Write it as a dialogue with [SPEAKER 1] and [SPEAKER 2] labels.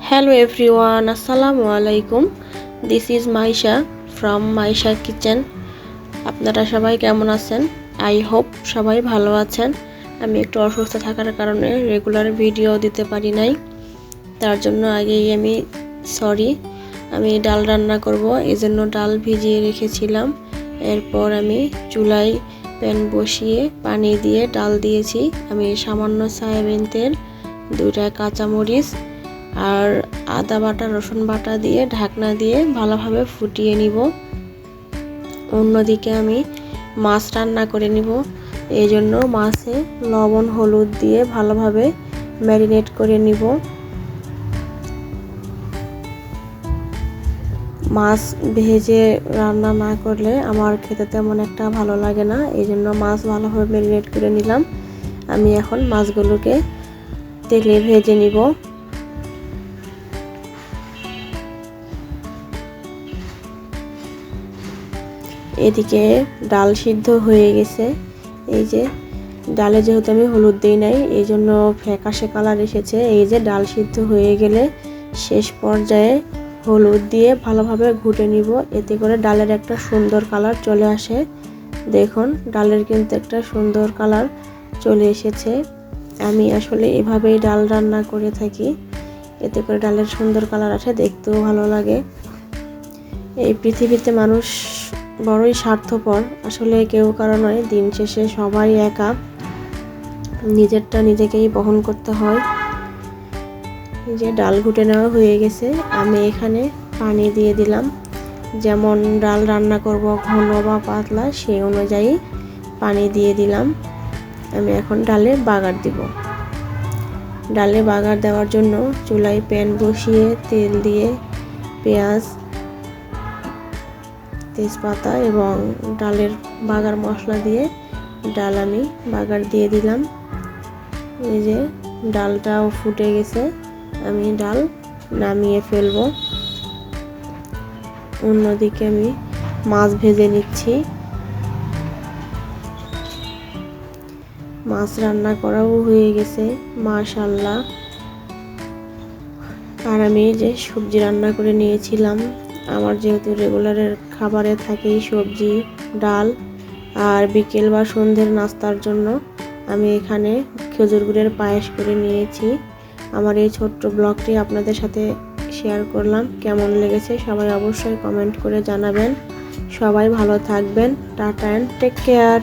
[SPEAKER 1] Hello everyone, Assalamu alaikum. This is Maisha from Maisha Kitchen. আপনারা সবাই কেমন আছেন? আই হোপ সবাই ভালো আছেন। আমি একটু অসুস্থ থাকার কারণে রেগুলার ভিডিও দিতে পারি নাই, তার জন্য আগেই আমি সরি। আমি ডাল রান্না করব, এজন্য ডাল ভিজিয়ে রেখেছিলাম। এরপর আমি চুলায় প্যান বসিয়ে পানি দিয়ে ডাল দিয়েছি। আমি সামান্য সয়াবিন তেল, 2টা কাঁচামরিচ আর আদা বাটা রসুন বাটা দিয়ে ঢাকনা দিয়ে ভালোভাবে ফুটিয়ে নিব। অন্যদিকে আমি মাছ রান্না করে নিব, এই জন্য মাছে লবণ হলুদ দিয়ে ভালোভাবে ম্যারিনেট করে নিব। মাছ ভেজে রান্না না করলে আমার খেতে তেমন একটা ভালো লাগে না, এই জন্য মাছ ভালোভাবে ম্যারিনেট করে নিলাম। আমি এখন মাছগুলোকে তেলে ভেজে নিব। এদিকে ডাল সিদ্ধ হয়ে গেছে। এই যে ডালে যেহেতু আমি হলুদ দিই নাই, এই জন্য ফ্যাকাশে কালার এসেছে। এই যে ডাল সিদ্ধ হয়ে গেলে শেষ পর্যায়ে হলুদ দিয়ে ভালোভাবে ঘুটে নিব, এতে করে ডালের একটা সুন্দর কালার চলে আসে। দেখুন ডালের কিন্তু একটা সুন্দর কালার চলে এসেছে। আমি আসলে এভাবেই ডাল রান্না করে থাকি, এতে করে ডালের সুন্দর কালার আসে, দেখতেও ভালো লাগে। এই পৃথিবীতে মানুষ বড়ই স্বার্থপর, আসলে কেউ কারো নয়। দিন শেষে সবাই একা, নিজেরটা নিজেকেই বহন করতে হয়। এই যে ডাল ঘুটে নেওয়া হয়ে গেছে, আমি এখানে পানি দিয়ে দিলাম। যেমন ডাল রান্না করব ঘন বা পাতলা, সেই অনুযায়ী পানি দিয়ে দিলাম। আমি এখন ডালে বাগার দিব। ডালে বাগার দেওয়ার জন্য চুলায় প্যান বসিয়ে তেল দিয়ে পেঁয়াজ, তেজপাতা এবং ডালের বাগার মশলা দিয়ে ডাল আমি বাগার দিয়ে দিলাম। এই যে ডালটাও ফুটে গেছে, আমি ডাল নামিয়ে ফেলবো। অন্যদিকে আমি মাছ ভেজে নিচ্ছি। মাছ রান্না করাও হয়ে গেছে মাশাআল্লাহ। আর আমি যে সবজি রান্না করে নিয়েছিলাম, আমার যেহেতু রেগুলারের খাবারে থাকেই সবজি ডাল, আর বিকেল বা সন্ধ্যের নাস্তার জন্য আমি এখানে খেজুর গুড়ের পায়েস করে নিয়েছি। আমার এই ছোট্ট ব্লগটি আপনাদের সাথে শেয়ার করলাম। কেমন লেগেছে সবাই অবশ্যই কমেন্ট করে জানাবেন। সবাই ভালো থাকবেন। Tata and take care.